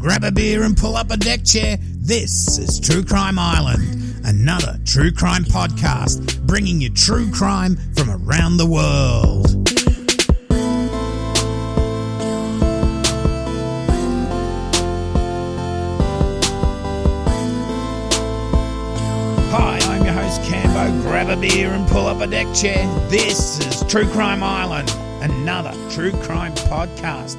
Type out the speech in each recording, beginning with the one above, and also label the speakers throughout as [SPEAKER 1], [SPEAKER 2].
[SPEAKER 1] grab a beer and pull up a deck chair. This is True Crime Island, another true crime podcast bringing you true crime from around the world. Hi, I'm your host Cambo. Grab a beer and pull up a deck chair. This is True Crime Island, another true crime podcast.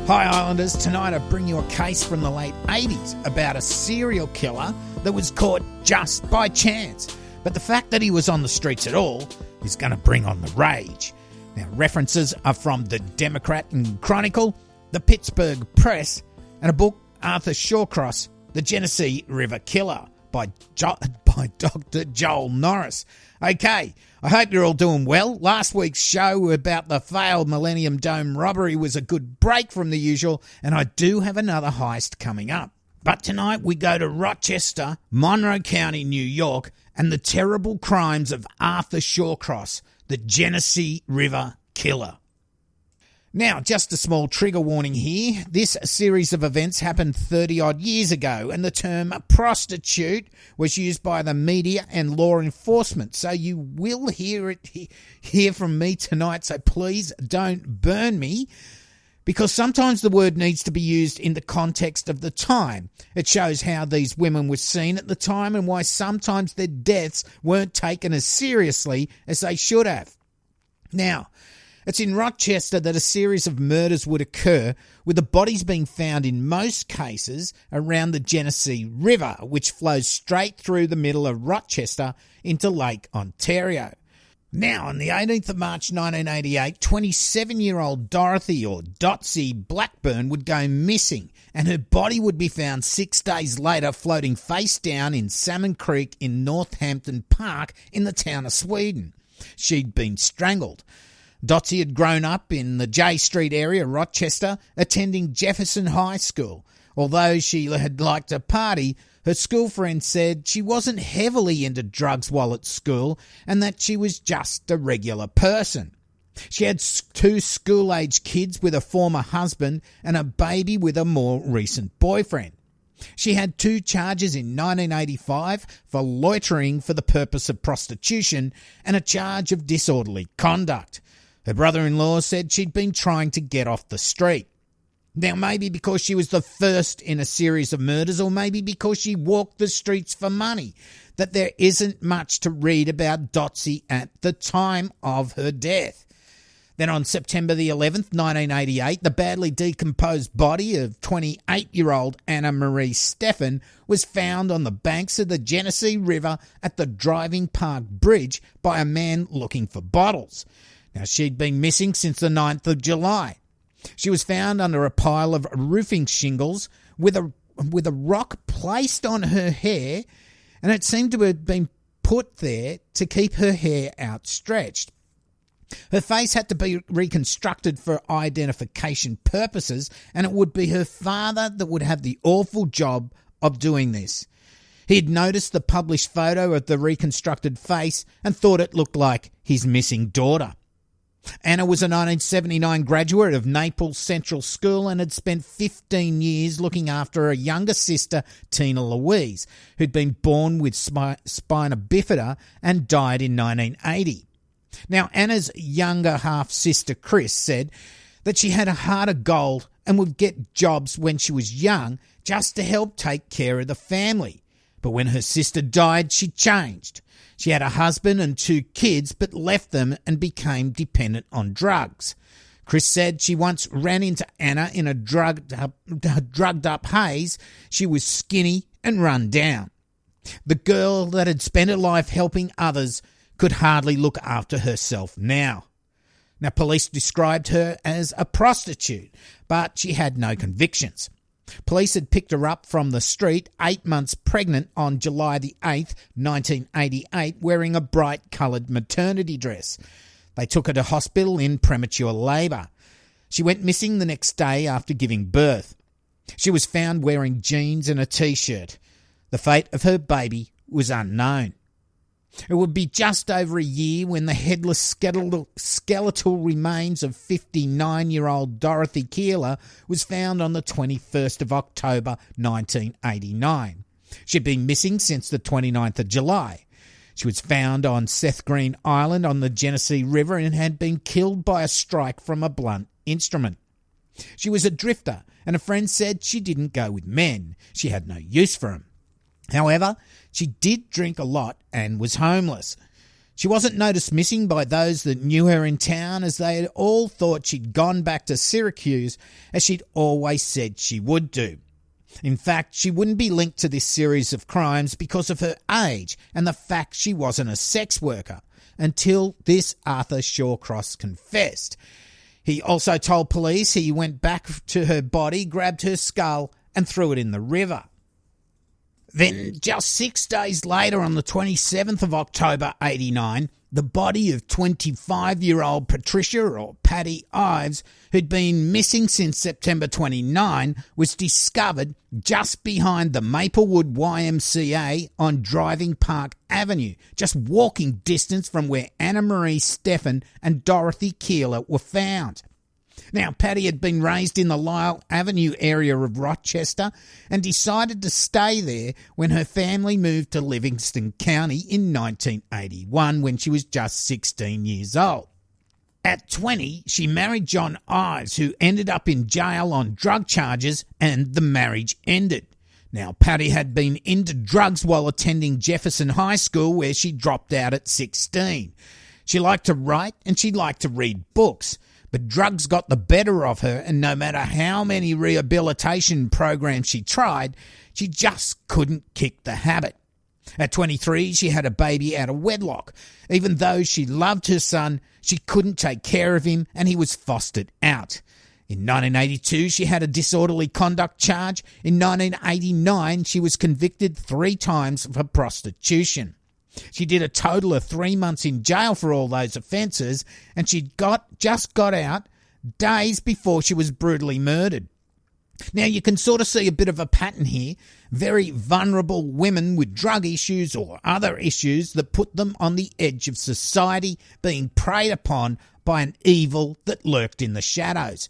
[SPEAKER 1] Hi Islanders, tonight I bring you a case from the late 80s about a serial killer that was caught just by chance. But the fact that he was on the streets at all is going to bring on the rage. Now, references are from the Democrat and Chronicle, the Pittsburgh Press, and a book, Arthur Shawcross, The Genesee River Killer, by Dr. Joel Norris. Okay, I hope you're all doing well. Last week's show about the failed Millennium Dome robbery was a good break from the usual, and I do have another heist coming up. But tonight we go to Rochester, Monroe County, New York, and the terrible crimes of Arthur Shawcross, the Genesee River Killer. Now, just a small trigger warning here. This series of events happened 30-odd years ago, and the term prostitute was used by the media and law enforcement. So you will hear from me tonight, so please don't burn me, because sometimes the word needs to be used in the context of the time. It shows how these women were seen at the time and why sometimes their deaths weren't taken as seriously as they should have. Now, it's in Rochester that a series of murders would occur, with the bodies being found in most cases around the Genesee River, which flows straight through the middle of Rochester into Lake Ontario. Now, on the 18th of March 1988, 27-year-old Dorothy, or Dotsy, Blackburn would go missing, and her body would be found 6 days later floating face down in Salmon Creek in Northampton Park in the town of Sweden. She'd been strangled. Dotsy had grown up in the J Street area, Rochester, attending Jefferson High School. Although she had liked to party, her school friends said she wasn't heavily into drugs while at school and that she was just a regular person. She had 2 school-age kids with a former husband and a baby with a more recent boyfriend. She had 2 charges in 1985 for loitering for the purpose of prostitution and a charge of disorderly conduct. Her brother-in-law said she'd been trying to get off the street. Now, maybe because she was the first in a series of murders, or maybe because she walked the streets for money, that there isn't much to read about Dotsy at the time of her death. Then on September the 11th, 1988, the badly decomposed body of 28-year-old Anna Marie Steffen was found on the banks of the Genesee River at the Driving Park Bridge by a man looking for bottles. Now, she'd been missing since the 9th of July. She was found under a pile of roofing shingles with a rock placed on her hair, and it seemed to have been put there to keep her hair outstretched. Her face had to be reconstructed for identification purposes, and it would be her father that would have the awful job of doing this. He'd noticed the published photo of the reconstructed face and thought it looked like his missing daughter. Anna was a 1979 graduate of Naples Central School and had spent 15 years looking after a younger sister, Tina Louise, who'd been born with spina bifida and died in 1980. Now, Anna's younger half-sister, Chris, said that she had a heart of gold and would get jobs when she was young just to help take care of the family. But when her sister died, she changed. She had a husband and 2 kids, but left them and became dependent on drugs. Chris said she once ran into Anna in a drugged up haze. She was skinny and run down. The girl that had spent her life helping others could hardly look after herself now. Now, police described her as a prostitute, but she had no convictions. Police had picked her up from the street 8 months pregnant on July the 8th, 1988, wearing a bright coloured maternity dress. They took her to hospital in premature labour. She went missing the next day after giving birth. She was found wearing jeans and a T-shirt. The fate of her baby was unknown. It would be just over a year when the headless skeletal remains of 59-year-old Dorothy Keeler was found on the 21st of October 1989. She'd been missing since the 29th of July. She was found on Seth Green Island on the Genesee River and had been killed by a strike from a blunt instrument. She was a drifter, and a friend said she didn't go with men. She had no use for them. However, she did drink a lot and was homeless. She wasn't noticed missing by those that knew her in town, as they had all thought she'd gone back to Syracuse, as she'd always said she would do. In fact, she wouldn't be linked to this series of crimes because of her age and the fact she wasn't a sex worker, until this Arthur Shawcross confessed. He also told police he went back to her body, grabbed her skull and threw it in the river. Then, just 6 days later, on the 27th of October 89, the body of 25-year-old Patricia, or Patty Ives, who'd been missing since September 29, was discovered just behind the Maplewood YMCA on Driving Park Avenue, just walking distance from where Anna Marie Steffen and Dorothy Keeler were found. Now, Patty had been raised in the Lyle Avenue area of Rochester and decided to stay there when her family moved to Livingston County in 1981 when she was just 16 years old. At 20, she married John Ives, who ended up in jail on drug charges, and the marriage ended. Now, Patty had been into drugs while attending Jefferson High School, where she dropped out at 16. She liked to write and she liked to read books. But drugs got the better of her, and no matter how many rehabilitation programs she tried, she just couldn't kick the habit. At 23, she had a baby out of wedlock. Even though she loved her son, she couldn't take care of him, and he was fostered out. In 1982, she had a disorderly conduct charge. In 1989, she was convicted 3 times for prostitution. She did a total of 3 months in jail for all those offences, and she just got out days before she was brutally murdered. Now, you can sort of see a bit of a pattern here. Very vulnerable women with drug issues or other issues that put them on the edge of society, being preyed upon by an evil that lurked in the shadows.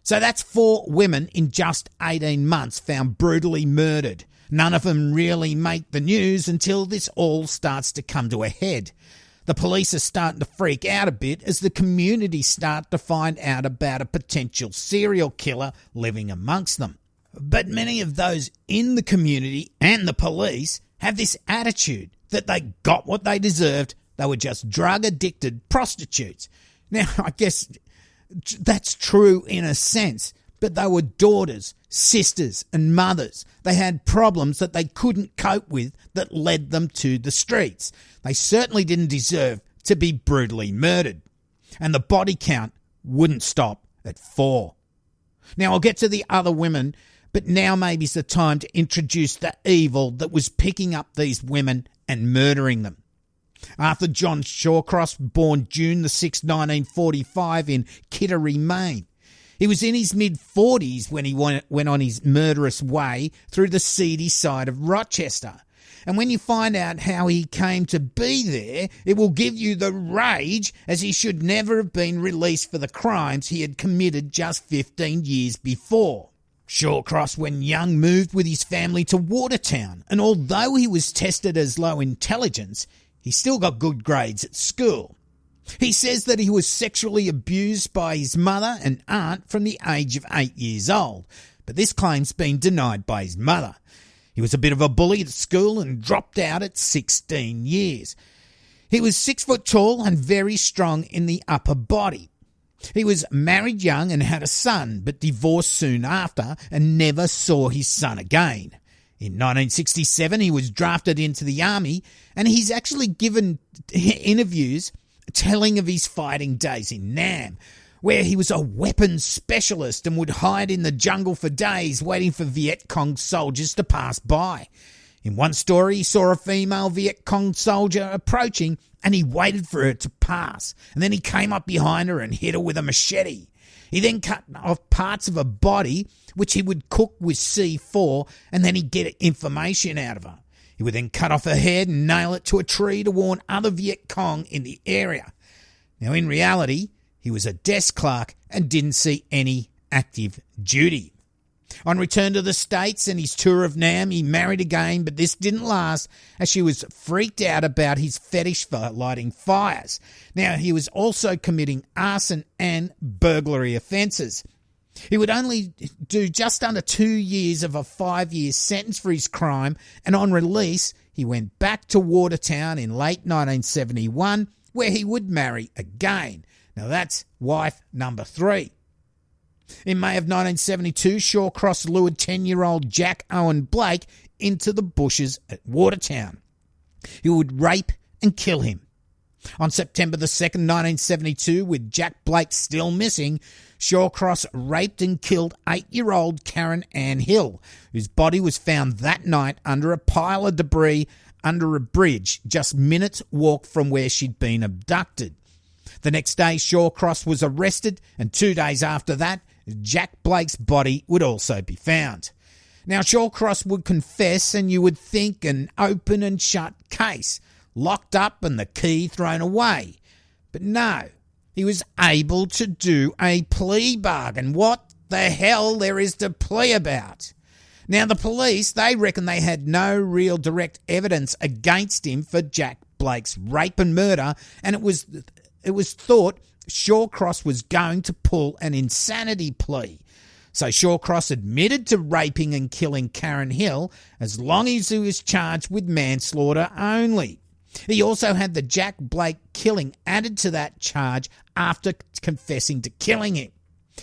[SPEAKER 1] So that's 4 women in just 18 months found brutally murdered. None of them really make the news until this all starts to come to a head. The police are starting to freak out a bit as the community start to find out about a potential serial killer living amongst them. But many of those in the community and the police have this attitude that they got what they deserved. They were just drug-addicted prostitutes. Now, I guess that's true in a sense, but they were daughters, sisters and mothers. They had problems that they couldn't cope with that led them to the streets. They certainly didn't deserve to be brutally murdered. And the body count wouldn't stop at 4. Now, I'll get to the other women, but now maybe's the time to introduce the evil that was picking up these women and murdering them. Arthur John Shawcross, born June the 6th, 1945 in Kittery, Maine. He was in his mid-40s when he went on his murderous way through the seedy side of Rochester. And when you find out how he came to be there, it will give you the rage, as he should never have been released for the crimes he had committed just 15 years before. Shawcross, when young, moved with his family to Watertown, and although he was tested as low intelligence, he still got good grades at school. He says that he was sexually abused by his mother and aunt from the age of 8 years old, but this claim's been denied by his mother. He was a bit of a bully at school and dropped out at 16 years. He was 6 foot tall and very strong in the upper body. He was married young and had a son, but divorced soon after and never saw his son again. In 1967, he was drafted into the army, and he's actually given interviews telling of his fighting days in Nam, where he was a weapons specialist and would hide in the jungle for days waiting for Viet Cong soldiers to pass by. In one story, he saw a female Viet Cong soldier approaching and he waited for her to pass, and then he came up behind her and hit her with a machete. He then cut off parts of her body, which he would cook with C4, and then he'd get information out of her. He would then cut off her head and nail it to a tree to warn other Viet Cong in the area. Now, in reality, he was a desk clerk and didn't see any active duty. On return to the States and his tour of Nam, he married again, but this didn't last as she was freaked out about his fetish for lighting fires. Now, he was also committing arson and burglary offences. He would only do just under 2 years of a 5-year sentence for his crime, and on release, he went back to Watertown in late 1971, where he would marry again. Now, that's wife number 3. In May of 1972, Shawcross lured 10-year-old Jack Owen Blake into the bushes at Watertown. He would rape and kill him. On September the 2nd, 1972, with Jack Blake still missing, Shawcross raped and killed 8-year-old Karen Ann Hill, whose body was found that night under a pile of debris under a bridge, just minutes' walk from where she'd been abducted. The next day, Shawcross was arrested, and 2 days after that, Jack Blake's body would also be found. Now, Shawcross would confess, and you would think an open and shut case, locked up and the key thrown away. But no, he was able to do a plea bargain. What the hell there is to plea about? Now, the police, they reckon they had no real direct evidence against him for Jack Blake's rape and murder, and it was thought Shawcross was going to pull an insanity plea. So Shawcross admitted to raping and killing Karen Hill as long as he was charged with manslaughter only. He also had the Jack Blake killing added to that charge after confessing to killing him.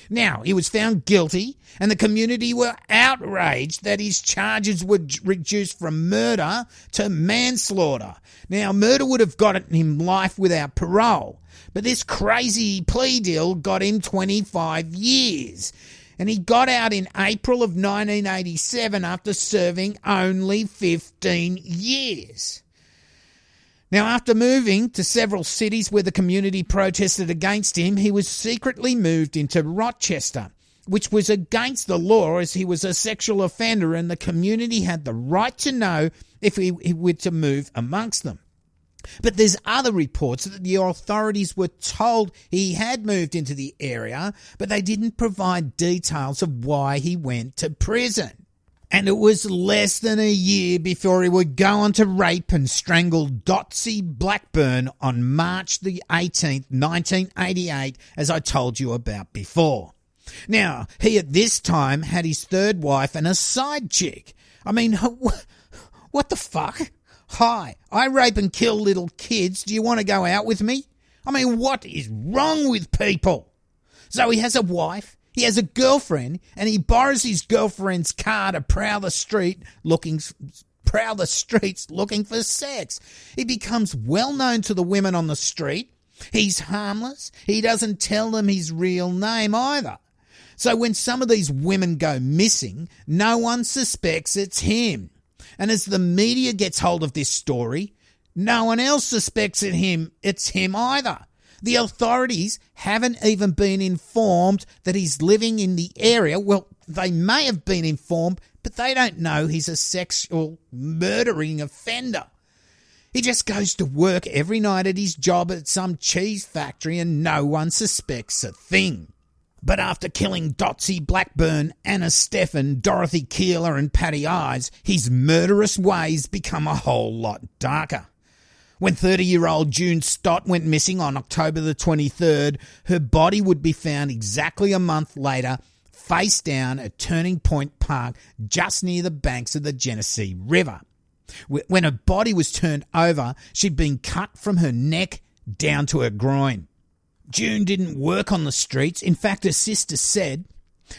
[SPEAKER 1] Now, he was found guilty, and the community were outraged that his charges were reduced from murder to manslaughter. Now, murder would have gotten him life without parole, but this crazy plea deal got him 25 years. And he got out in April of 1987 after serving only 15 years. Now, after moving to several cities where the community protested against him, he was secretly moved into Rochester, which was against the law as he was a sexual offender and the community had the right to know if he were to move amongst them. But there's other reports that the authorities were told he had moved into the area, but they didn't provide details of why he went to prison. And it was less than a year before he would go on to rape and strangle Dotsie Blackburn on March the 18th, 1988, as I told you about before. Now, he at this time had his third wife and a side chick. I mean, what the fuck? Hi, I rape and kill little kids. Do you want to go out with me? I mean, what is wrong with people? So he has a wife. He has a girlfriend, and he borrows his girlfriend's car to prowl the streets looking for sex. He becomes well known to the women on the street. He's harmless. He doesn't tell them his real name either. So when some of these women go missing, no one suspects it's him. And as the media gets hold of this story, no one else suspects it's him either. The authorities haven't even been informed that he's living in the area. Well, they may have been informed, but they don't know he's a sexual murdering offender. He just goes to work every night at his job at some cheese factory and no one suspects a thing. But after killing Dotsie Blackburn, Anna Steffen, Dorothy Keeler and Patty Eyes, his murderous ways become a whole lot darker. When 30-year-old June Stott went missing on October the 23rd, her body would be found exactly a month later, face down at Turning Point Park, just near the banks of the Genesee River. When her body was turned over, she'd been cut from her neck down to her groin. June didn't work on the streets. In fact, her sister said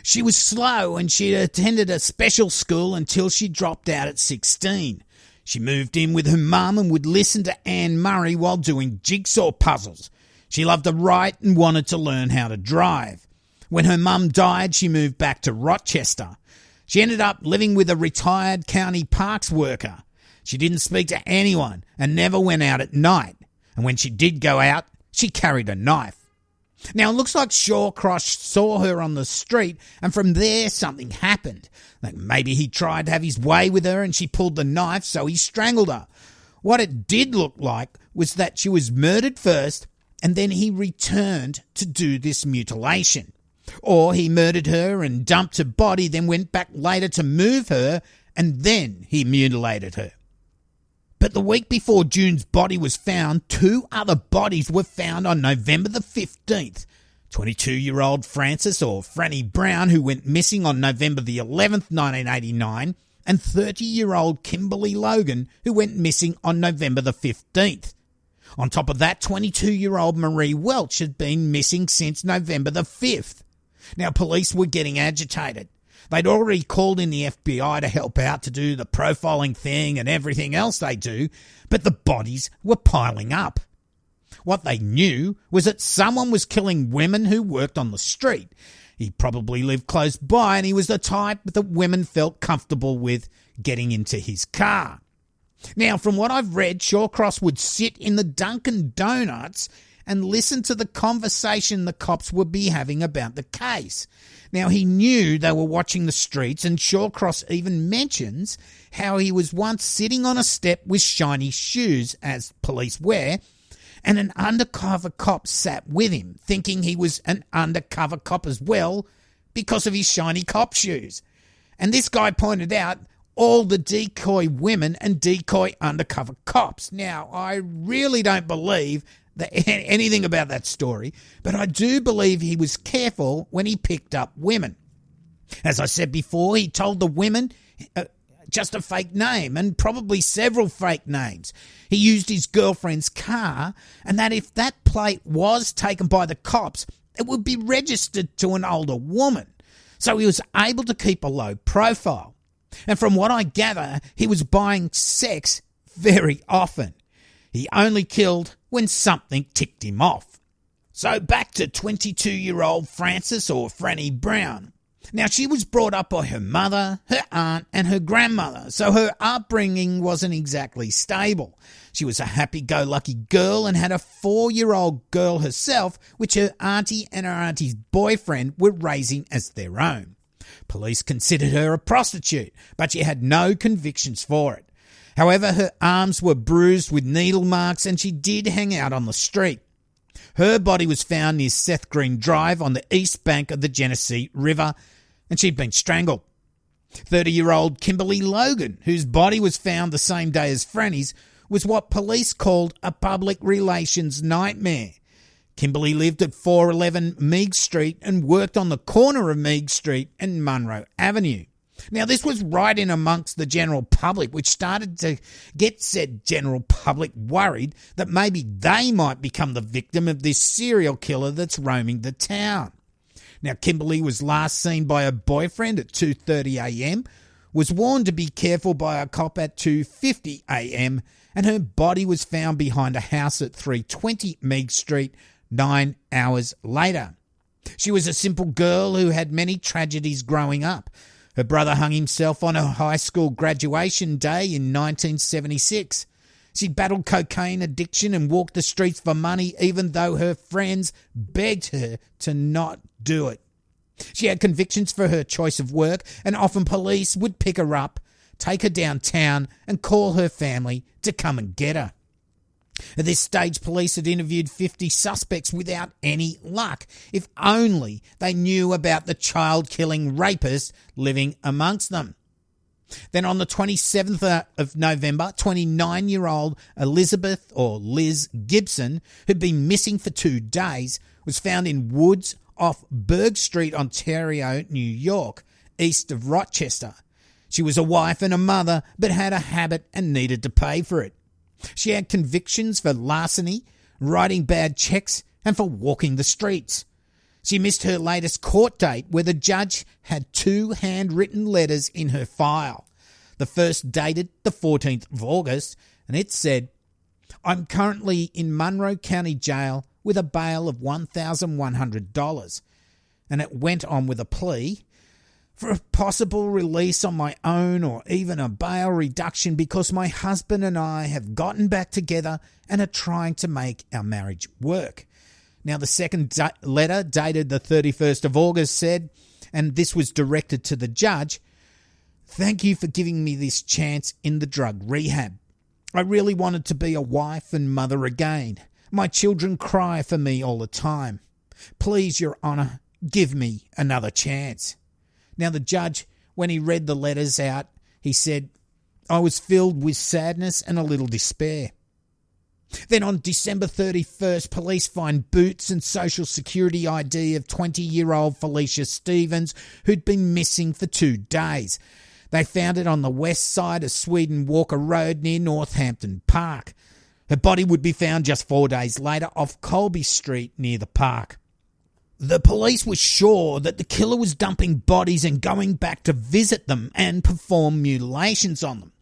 [SPEAKER 1] she was slow and she'd attended a special school until she dropped out at 16. She moved in with her mum and would listen to Anne Murray while doing jigsaw puzzles. She loved to write and wanted to learn how to drive. When her mum died, she moved back to Rochester. She ended up living with a retired county parks worker. She didn't speak to anyone and never went out at night. And when she did go out, she carried a knife. Now, it looks like Shawcross saw her on the street, and from there something happened. Like maybe he tried to have his way with her and she pulled the knife, so he strangled her. What it did look like was that she was murdered first, and then he returned to do this mutilation. Or he murdered her and dumped her body, then went back later to move her, and then he mutilated her. But the week before June's body was found, 2 other bodies were found on November the 15th. 22-year-old Frances, or Franny Brown, who went missing on November the 11th, 1989, and 30-year-old Kimberly Logan, who went missing on November the 15th. On top of that, 22-year-old Marie Welch had been missing since November the 5th. Now, police were getting agitated. They'd already called in the FBI to help out to do the profiling thing and everything else they do, but the bodies were piling up. What they knew was that someone was killing women who worked on the street. He probably lived close by, and he was the type that women felt comfortable with getting into his car. Now, from what I've read, Shawcross would sit in the Dunkin' Donuts and listen to the conversation the cops would be having about the case. Now, he knew they were watching the streets, and Shawcross even mentions how he was once sitting on a step with shiny shoes, as police wear, and an undercover cop sat with him, thinking he was an undercover cop as well because of his shiny cop shoes. And this guy pointed out all the decoy women and decoy undercover cops. Now, I really don't believe anything about that story, but I do believe he was careful when he picked up women. As I said before, he told the women just a fake name, and probably several fake names. He used his girlfriend's car, and that if that plate was taken by the cops, it would be registered to an older woman. So he was able to keep a low profile. And from what I gather, he was buying sex very often. He only killed when something ticked him off. So back to 22-year-old Frances, or Franny Brown. Now, she was brought up by her mother, her aunt, and her grandmother, so her upbringing wasn't exactly stable. She was a happy-go-lucky girl and had a 4-year-old girl herself, which her auntie and her auntie's boyfriend were raising as their own. Police considered her a prostitute, but she had no convictions for it. However, her arms were bruised with needle marks, and she did hang out on the street. Her body was found near Seth Green Drive on the east bank of the Genesee River, and she'd been strangled. 30-year-old Kimberly Logan, whose body was found the same day as Franny's, was what police called a public relations nightmare. Kimberly lived at 411 Meague Street and worked on the corner of Meague Street and Munro Avenue. Now, this was right in amongst the general public, which started to get said general public worried that maybe they might become the victim of this serial killer that's roaming the town. Now, Kimberly was last seen by her boyfriend at 2:30 a.m, was warned to be careful by a cop at 2:50 a.m, and her body was found behind a house at 320 Meague Street 9 hours later. She was a simple girl who had many tragedies growing up. Her brother hung himself on her high school graduation day in 1976. She battled cocaine addiction and walked the streets for money, even though her friends begged her to not do it. She had convictions for her choice of work, and often police would pick her up, take her downtown, and call her family to come and get her. At this stage, police had interviewed 50 suspects without any luck. If only they knew about the child-killing rapist living amongst them. Then on the 27th of November, 29-year-old Elizabeth, or Liz Gibson, who'd been missing for 2 days, was found in woods off Berg Street, Ontario, New York, east of Rochester. She was a wife and a mother, but had a habit and needed to pay for it. She had convictions for larceny, writing bad checks, and for walking the streets. She missed her latest court date, where the judge had 2 handwritten letters in her file. The first dated the 14th of August, and it said, "I'm currently in Munro County Jail with a bail of $1,100. And it went on with a plea for a possible release on my own, or even a bail reduction, because my husband and I have gotten back together and are trying to make our marriage work. Now, the second letter, dated the 31st of August, said, and this was directed to the judge, "Thank you for giving me this chance in the drug rehab. I really wanted to be a wife and mother again. My children cry for me all the time. Please, Your Honour, give me another chance." Now, the judge, when he read the letters out, he said, "I was filled with sadness and a little despair." Then on December 31st, police find boots and social security ID of 20-year-old Felicia Stevens, who'd been missing for 2 days. They found it on the west side of Sweden Walker Road near Northampton Park. Her body would be found just 4 days later off Colby Street near the park. The police were sure that the killer was dumping bodies and going back to visit them and perform mutilations on them.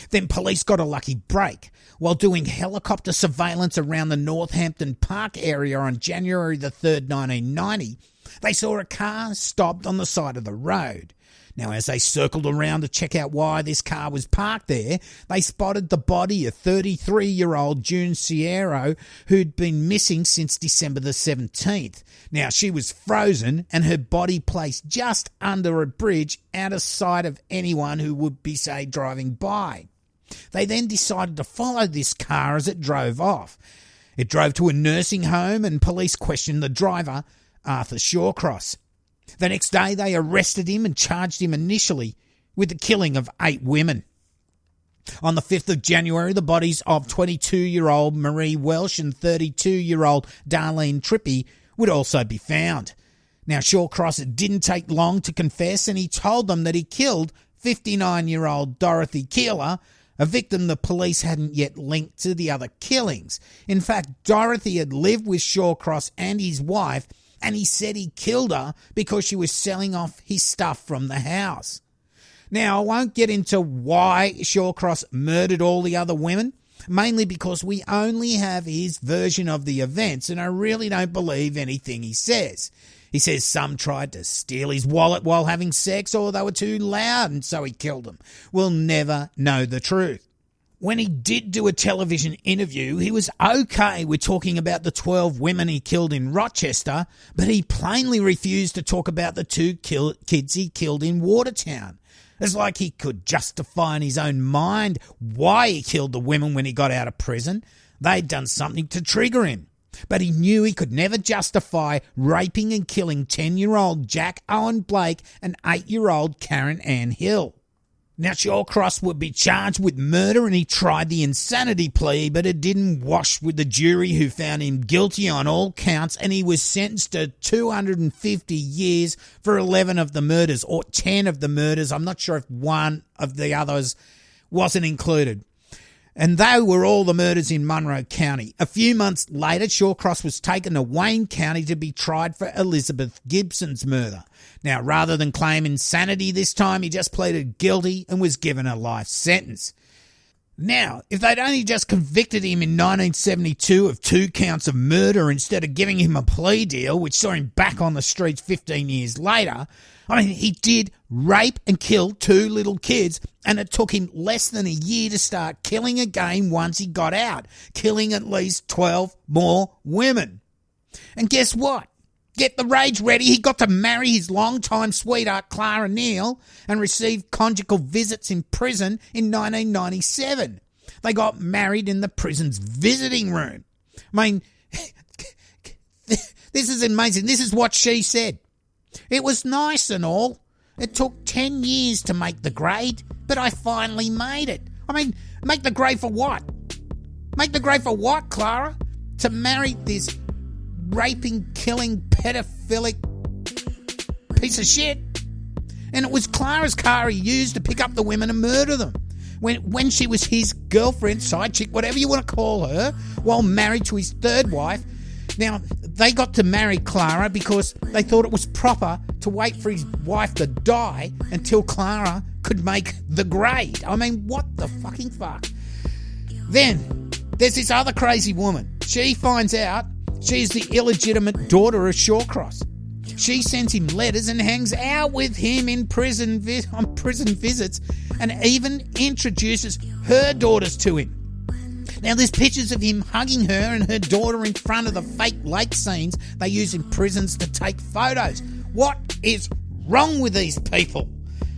[SPEAKER 1] Then police got a lucky break. While doing helicopter surveillance around the Northampton Park area on January the 3rd, 1990, they saw a car stopped on the side of the road. Now, as they circled around to check out why this car was parked there, they spotted the body of 33-year-old June Sierro, who'd been missing since December the 17th. Now, she was frozen and her body placed just under a bridge out of sight of anyone who would be, say, driving by. They then decided to follow this car as it drove off. It drove to a nursing home and police questioned the driver, Arthur Shawcross. The next day, they arrested him and charged him initially with the killing of 8 women. On the 5th of January, the bodies of 22-year-old Marie Welsh and 32-year-old Darlene Trippi would also be found. Now, Shawcross, it didn't take long to confess, and he told them that he killed 59-year-old Dorothy Keeler, a victim the police hadn't yet linked to the other killings. In fact, Dorothy had lived with Shawcross and his wife, and he said he killed her because she was selling off his stuff from the house. Now, I won't get into why Shawcross murdered all the other women, mainly because we only have his version of the events, and I really don't believe anything he says. He says some tried to steal his wallet while having sex, or they were too loud and so he killed them. We'll never know the truth. When he did do a television interview, he was okay with talking about the 12 women he killed in Rochester, but he plainly refused to talk about the 2 kids he killed in Watertown. It's like he could justify in his own mind why he killed the women when he got out of prison. They'd done something to trigger him. But he knew he could never justify raping and killing 10-year-old Jack Owen Blake and 8-year-old Karen Ann Hill. Now, Shawcross would be charged with murder and he tried the insanity plea, but it didn't wash with the jury, who found him guilty on all counts, and he was sentenced to 250 years for 11 of the murders, or 10 of the murders. I'm not sure if one of the others wasn't included. And they were all the murders in Monroe County. A few months later, Shawcross was taken to Wayne County to be tried for Elizabeth Gibson's murder. Now, rather than claim insanity this time, he just pleaded guilty and was given a life sentence. Now, if they'd only just convicted him in 1972 of 2 counts of murder instead of giving him a plea deal, which saw him back on the streets 15 years later, I mean, he did rape and kill 2 little kids, and it took him less than a year to start killing again once he got out, killing at least 12 more women. And guess what? Get the rage ready. He got to marry his longtime sweetheart, Clara Neal, and receive conjugal visits in prison in 1997. They got married in the prison's visiting room. I mean, this is amazing. This is what she said. "It was nice and all. It took 10 years to make the grade, but I finally made it." I mean, make the grade for what? Make the grade for what, Clara? To marry this raping, killing, pedophilic piece of shit? And it was Clara's car he used to pick up the women and murder them. When she was his girlfriend, side chick, whatever you want to call her, while married to his 3rd wife. Now, they got to marry Clara because they thought it was proper to wait for his wife to die until Clara could make the grade. I mean, what the fucking fuck? Then, there's this other crazy woman. She finds out she's the illegitimate daughter of Shawcross. She sends him letters and hangs out with him in prison on prison visits, and even introduces her daughters to him. Now, there's pictures of him hugging her and her daughter in front of the fake lake scenes they use in prisons to take photos. What is wrong with these people?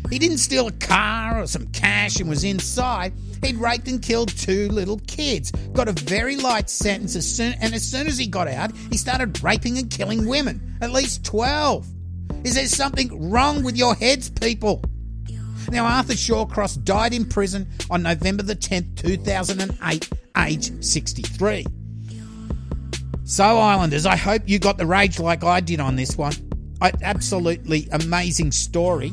[SPEAKER 1] He didn't steal a car or some cash and was inside. He'd raped and killed 2 little kids, got a very light sentence as soon as he got out, he started raping and killing women, at least 12. Is there something wrong with your heads, people? Now, Arthur Shawcross died in prison on November the 10th, 2008, aged 63. So, Islanders, I hope you got the rage like I did on this one. Absolutely amazing story.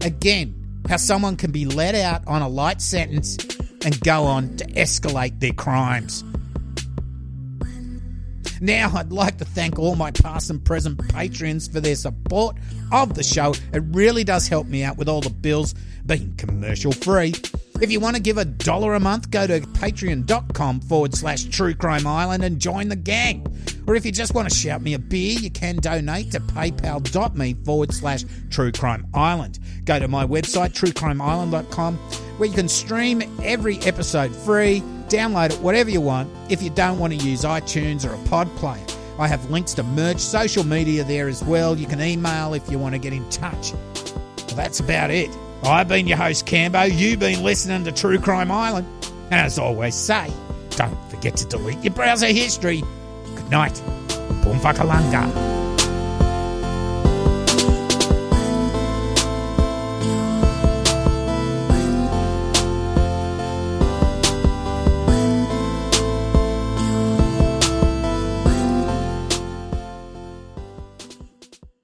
[SPEAKER 1] Again, how someone can be let out on a light sentence and go on to escalate their crimes. Now, I'd like to thank all my past and present Patreons for their support of the show. It really does help me out with all the bills being commercial free. If you want to give $1 a month, go to patreon.com/True Crime Island and join the gang. Or if you just want to shout me a beer, you can donate to paypal.me/True Crime Island. Go to my website, truecrimeisland.com, where you can stream every episode free, download it, whatever you want, if you don't want to use iTunes or a pod player. I have links to merch, social media there as well. You can email if you want to get in touch. Well, that's about it. I've been your host, Cambo. You've been listening to True Crime Island. And as I always say, don't forget to delete your browser history. Good night. Boom whakalanga.